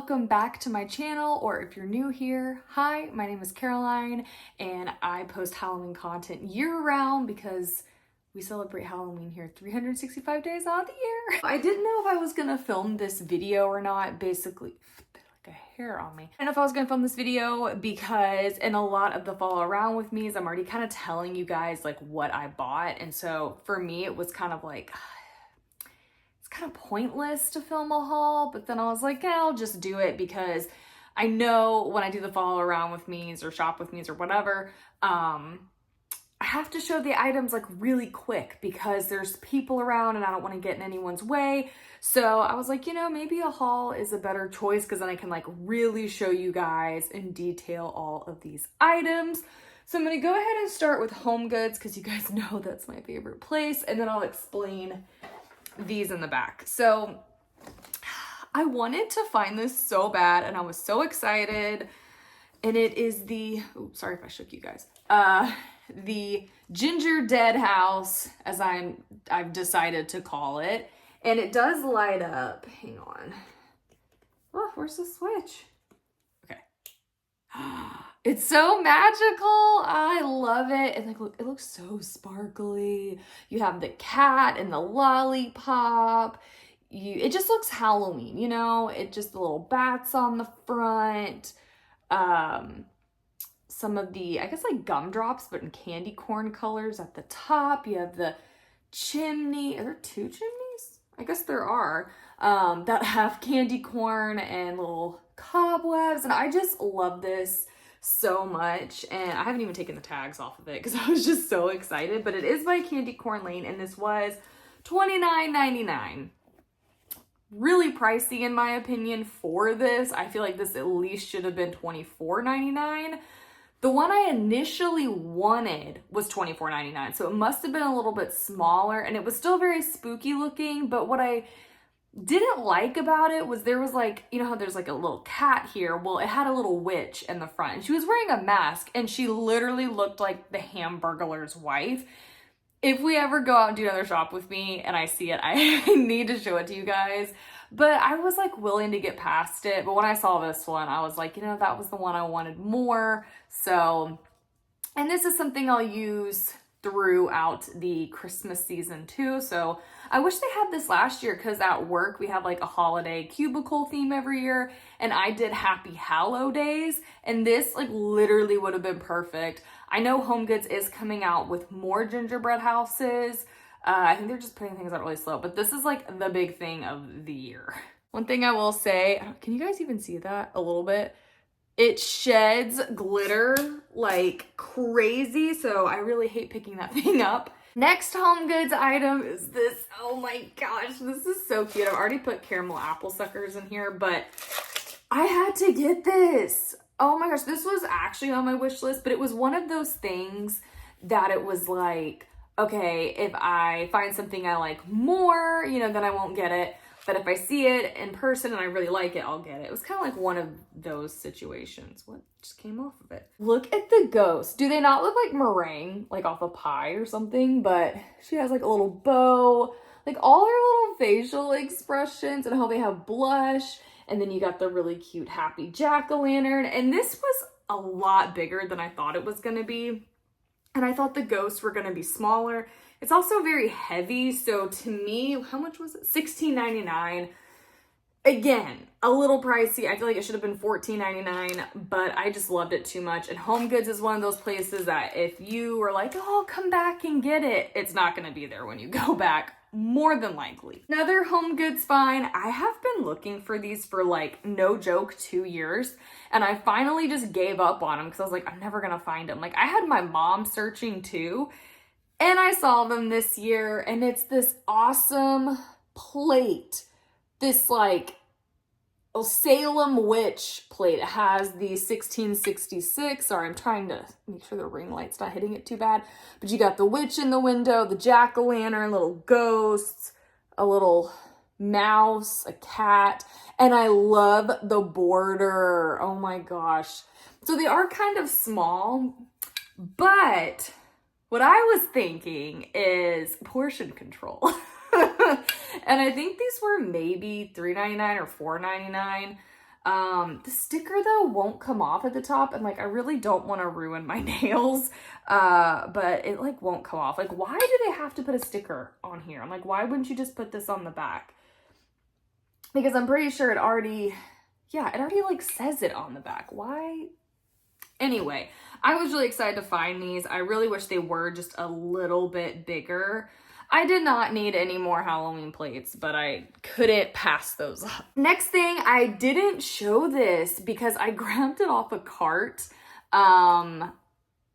welcome back to my channel, or if you're new here, hi, my name is Caroline and I post Halloween content year-round because we celebrate Halloween here 365 days out of the year. I didn't know if I was gonna film this video or not, basically like a hair on me. I don't know if I was gonna film this video because in a lot of the follow around with me is I'm already kind of telling you guys like what I bought, and so for me it was kind of like kind of pointless to film a haul, but then I was like, yeah, I'll just do it because I know when I do the follow around with me's or shop with me's or whatever, I have to show the items like really quick because there's people around and I don't want to get in anyone's way. So I was like, you know, maybe a haul is a better choice because then I can like really show you guys in detail all of these items. So I'm going to go ahead and start with Homegoods because you guys know that's my favorite place, and then I'll explain these in the back. So I wanted to find this so bad and I was so excited, and it is the, oh, sorry if I shook you guys, the Ginger Dead House, as I've decided to call it, and it does light up. Hang on. Oh, where's the switch? Okay. It's so magical. I love it. And like, look, it looks so sparkly. You have the cat and the lollipop. It just looks Halloween, you know? It just the little bats on the front. Some of the, I guess like gumdrops, but in candy corn colors at the top. You have the chimney. Are there two chimneys? I guess there are. That have candy corn and little cobwebs. And I just love this so much, and I haven't even taken the tags off of it because I was just so excited. But it is by Candy Corn Lane, and this was $29.99. Really pricey in my opinion for this. I feel like this at least should have been $24.99. The one I initially wanted was $24.99, so it must have been a little bit smaller, and it was still very spooky looking. But what I didn't like about it was there was like, you know how there's like a little cat here? Well, it had a little witch in the front, and she was wearing a mask, and she literally looked like the Hamburglar's wife. If we ever go out and do another shop with me and I see it, I need to show it to you guys. But I was like willing to get past it. But when I saw this one, I was like, you know, that was the one I wanted more. So, and this is something I'll use throughout the Christmas season too. So I wish they had this last year because at work we have like a holiday cubicle theme every year, and I did Happy Hallow Days, and this like literally would have been perfect. I know Homegoods is coming out with more gingerbread houses. I think they're just putting things out really slow, but this is like the big thing of the year. One thing I will say, can you guys even see that a little bit? It sheds glitter like crazy, so I really hate picking that thing up. Next Homegoods item is this. Oh my gosh, this is so cute. I've already put caramel apple suckers in here, but I had to get this. Oh my gosh, this was actually on my wish list, but it was one of those things that it was like, okay, if I find something I like more, you know, then I won't get it. But if I see it in person and I really like it, I'll get it. It was kind of like one of those situations. What just came off of it? Look at the ghost. Do they not look like meringue, like off a pie or something? But she has like a little bow, like all her little facial expressions, and how they have blush. And then you got the really cute happy jack-o'-lantern. And this was a lot bigger than I thought it was going to be. And I thought the ghosts were going to be smaller. It's also very heavy, so to me, how much was it? $16.99. Again, a little pricey. I feel like it should have been $14.99, but I just loved it too much. And HomeGoods is one of those places that if you were like, oh, I'll come back and get it, it's not going to be there when you go back, more than likely. Another HomeGoods find, I have been looking for these for like, no joke, 2 years. And I finally just gave up on them because I was like, I'm never going to find them. Like, I had my mom searching too, and I saw them this year, and it's this awesome plate. This like Salem witch plate. It has the 1666. Sorry, I'm trying to make sure the ring light's not hitting it too bad. But you got the witch in the window, the jack-o'-lantern, little ghosts, a little mouse, a cat, and I love the border. Oh my gosh. So they are kind of small, but what I was thinking is portion control. And I think these were maybe $3.99 or $4.99. The sticker though won't come off at the top, and like I really don't want to ruin my nails, but it like won't come off. Like, why do they have to put a sticker on here? I'm like, why wouldn't you just put this on the back? Because I'm pretty sure it already like says it on the back. Why? Anyway, I was really excited to find these. I really wish they were just a little bit bigger. I did not need any more Halloween plates, but I couldn't pass those up. Next thing, I didn't show this because I grabbed it off a cart. And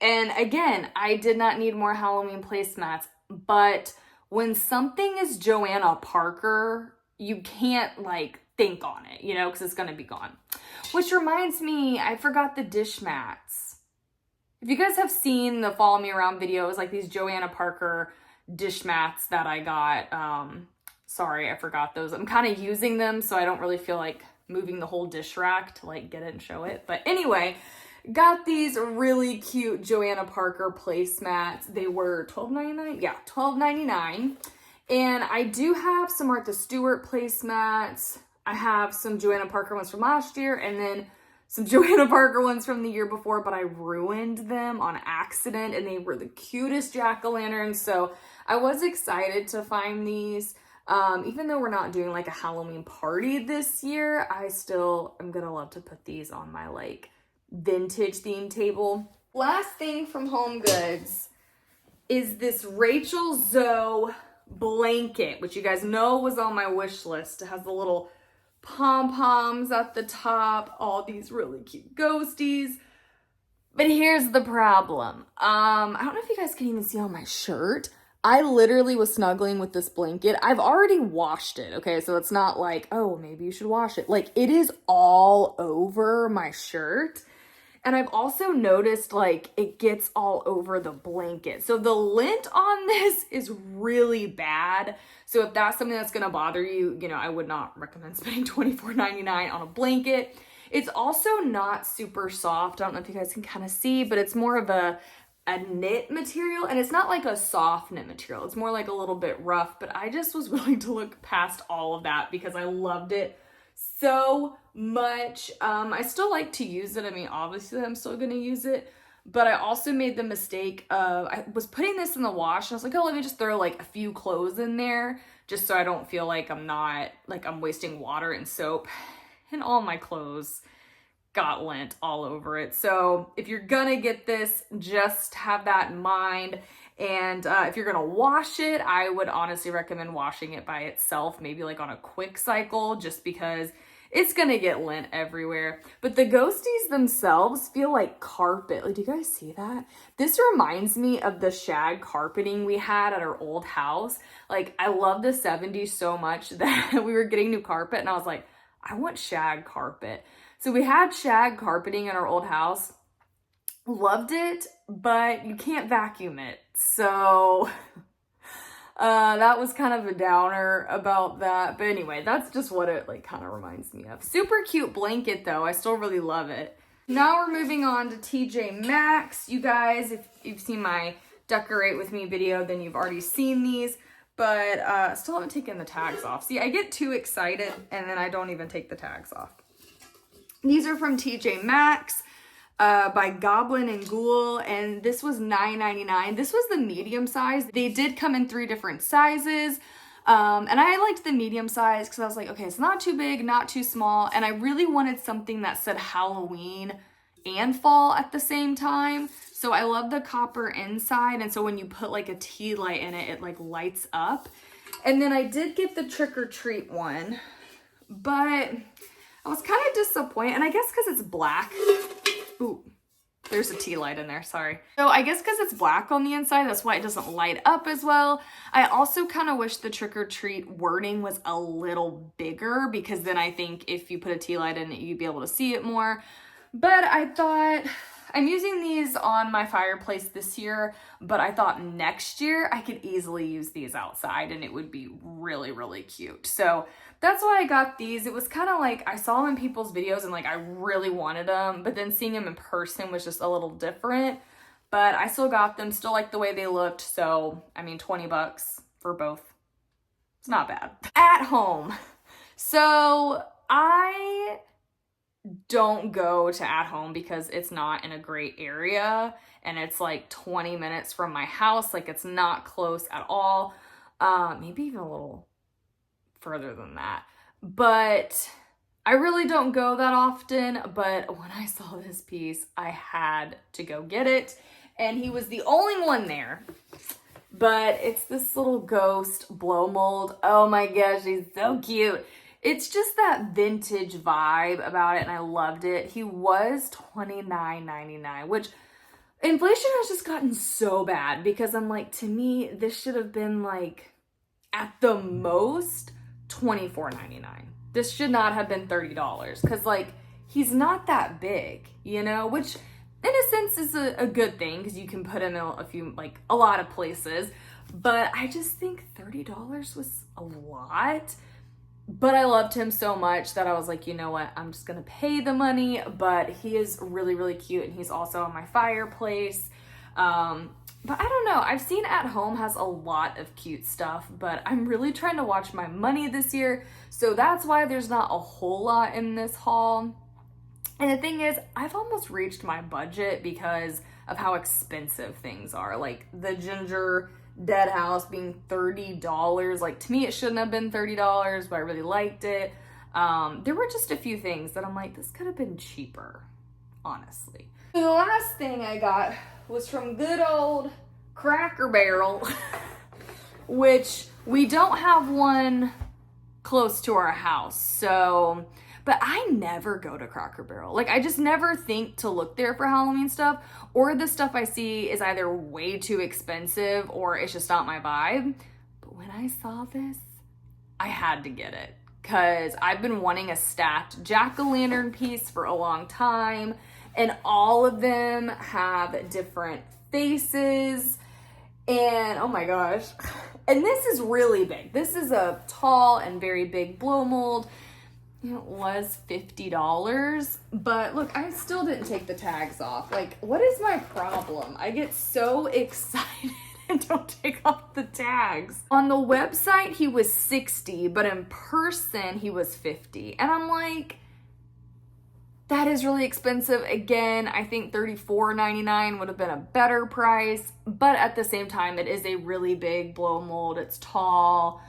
again, I did not need more Halloween placemats, but when something is Joanna Parker, you can't like think on it, you know, because it's going to be gone. Which reminds me, I forgot the dish mats. If you guys have seen the Follow Me Around videos, like these Joanna Parker dish mats that I got, sorry, I forgot those. I'm kind of using them, so I don't really feel like moving the whole dish rack to like get it and show it. But anyway, got these really cute Joanna Parker placemats. They were $12.99. Yeah, $12.99. And I do have some Martha Stewart placemats. I have some Joanna Parker ones from last year, and then some Joanna Parker ones from the year before, but I ruined them on accident, and they were the cutest jack-o'-lanterns, so I was excited to find these. Even though we're not doing like a Halloween party this year, I still am gonna love to put these on my like vintage theme table. Last thing from HomeGoods is this Rachel Zoe blanket, which you guys know was on my wish list. It has the little pom-poms at the top, all these really cute ghosties. But here's the problem. I don't know if you guys can even see on my shirt. I literally was snuggling with this blanket. I've already washed it, okay? So it's not like, oh, maybe you should wash it. Like, it is all over my shirt. And I've also noticed like it gets all over the blanket. So the lint on this is really bad. So if that's something that's gonna bother you, you know, I would not recommend spending $24.99 on a blanket. It's also not super soft. I don't know if you guys can kind of see, but it's more of a knit material, and it's not like a soft knit material. It's more like a little bit rough, but I just was willing to look past all of that because I loved it so much. I still like to use it. I mean, obviously I'm still gonna use it, but I also made the mistake of, I was putting this in the wash, and I was like, oh, let me just throw like a few clothes in there just so I don't feel like I'm wasting water and soap, and all my clothes got lint all over it. So if you're gonna get this, just have that in mind. And if you're gonna wash it, I would honestly recommend washing it by itself, maybe like on a quick cycle, just because it's gonna get lint everywhere. But the ghosties themselves feel like carpet. Like, do you guys see that? This reminds me of the shag carpeting we had at our old house. Like, I love the 70s so much that we were getting new carpet, and I was like, I want shag carpet. So we had shag carpeting in our old house. Loved it, but you can't vacuum it. So that was kind of a downer about that. But anyway, that's just what it like kind of reminds me of. Super cute blanket though. I still really love it. Now we're moving on to TJ Maxx. You guys, if you've seen my Decorate With Me video, then you've already seen these. But still haven't taken the tags off. See, I get too excited and then I don't even take the tags off. These are from TJ Maxx by Goblin and Ghoul, and this was $9.99. This was the medium size. They did come in 3 different sizes, and I liked the medium size because I was like, okay, it's not too big, not too small, and I really wanted something that said Halloween and fall at the same time. So I love the copper inside, and so when you put like a tea light in it, it like lights up. And then I did get the trick or treat one, but I was kind of disappointed, and I guess because it's black. Ooh, there's a tea light in there, sorry. So I guess because it's black on the inside, that's why it doesn't light up as well. I also kind of wish the trick or treat wording was a little bigger, because then I think if you put a tea light in it, you'd be able to see it more. But I thought, I'm using these on my fireplace this year, but I thought next year I could easily use these outside and it would be really, really cute. So that's why I got these. It was kind of like, I saw them in people's videos and like I really wanted them, but then seeing them in person was just a little different. But I still got them, still like the way they looked. So, I mean, 20 bucks for both. It's not bad. At home. So I don't go to At Home because it's not in a great area and it's like 20 minutes from my house. Like it's not close at all. Maybe even a little further than that. But I really don't go that often, but when I saw this piece, I had to go get it. And he was the only one there. But it's this little ghost blow mold. Oh my gosh, he's so cute. It's just that vintage vibe about it, and I loved it. He was $29.99, which inflation has just gotten so bad because I'm like, to me, this should have been like at the most $24.99. This should not have been $30 because like he's not that big, you know, which in a sense is a good thing because you can put him in a lot of places. But I just think $30 was a lot. But I loved him so much that I was like, you know what, I'm just gonna pay the money. But he is really, really cute, and he's also on my fireplace. But I don't know, I've seen At Home has a lot of cute stuff, but I'm really trying to watch my money this year, so that's why there's not a whole lot in this haul. And the thing is, I've almost reached my budget because of how expensive things are. Like the ginger dead house being $30. Like to me, it shouldn't have been $30, but I really liked it. There were just a few things that I'm like, this could have been cheaper, honestly. So the last thing I got was from good old Cracker Barrel, which we don't have one close to our house. So, but I never go to Cracker Barrel. Like I just never think to look there for Halloween stuff, or the stuff I see is either way too expensive or it's just not my vibe. But when I saw this, I had to get it because I've been wanting a stacked jack-o'-lantern piece for a long time, and all of them have different faces. And oh my gosh, and this is really big. This is a tall and very big blow mold. It was $50, but look, I still didn't take the tags off. Like, what is my problem? I get so excited and don't take off the tags. On the website, he was $60, but in person, he was $50. And I'm like, that is really expensive. Again, I think $34.99 would have been a better price, but at the same time, it is a really big blow mold. It's tall.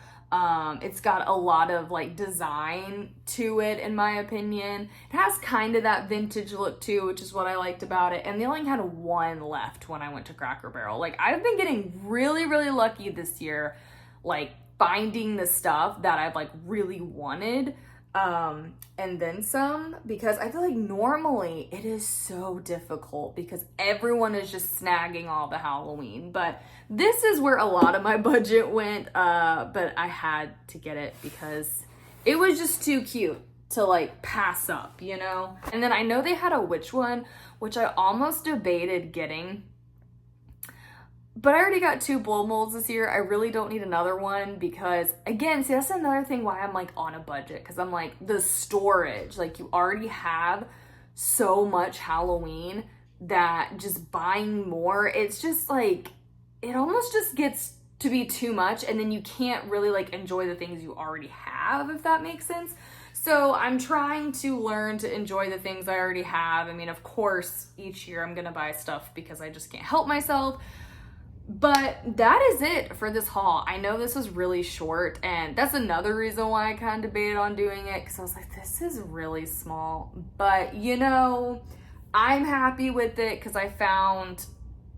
It's got a lot of like design to it, in my opinion. It has kind of that vintage look too, which is what I liked about it. And they only had one left when I went to Cracker Barrel. Like I've been getting really, really lucky this year, like finding the stuff that I've like really wanted. And then some, because I feel like normally it is so difficult because everyone is just snagging all the Halloween, but this is where a lot of my budget went, but I had to get it because it was just too cute to like pass up, you know? And then I know they had a witch one, which I almost debated getting, but I already got 2 blow molds this year. I really don't need another one because, again, see, that's another thing why I'm like on a budget, because I'm like, the storage, like you already have so much Halloween that just buying more, it's just like, it almost just gets to be too much, and then you can't really like enjoy the things you already have, if that makes sense. So I'm trying to learn to enjoy the things I already have. I mean, of course, each year I'm gonna buy stuff because I just can't help myself. But that is it for this haul. I know this was really short, and that's another reason why I kind of debated on doing it, because I was like, this is really small. But, you know, I'm happy with it because I found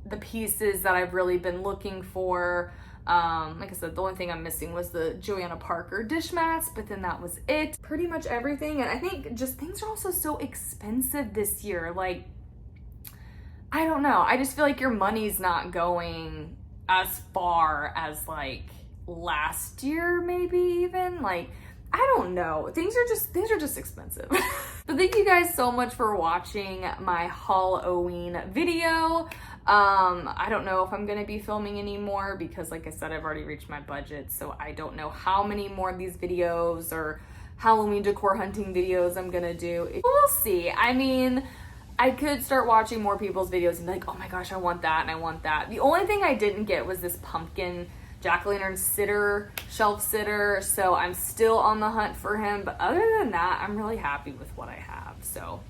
the pieces that I've really been looking for. Like I said, the only thing I'm missing was the Joanna Parker dish mats, but then that was it. Pretty much everything. And I think just things are also so expensive this year. Like, I don't know. I just feel like your money's not going as far as like last year, maybe even. Like, I don't know. Things are just expensive. But thank you guys so much for watching my Haul-o-ween video. I don't know if I'm gonna be filming anymore because, like I said, I've already reached my budget, so I don't know how many more of these videos or Halloween decor hunting videos I'm gonna do. We'll see. I mean, I could start watching more people's videos and be like, oh my gosh, I want that and I want that. The only thing I didn't get was this pumpkin jack-o'-lantern sitter, shelf sitter, so I'm still on the hunt for him. But other than that, I'm really happy with what I have. So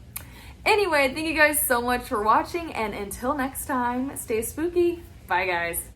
anyway, thank you guys so much for watching, and until next time, stay spooky. Bye, guys.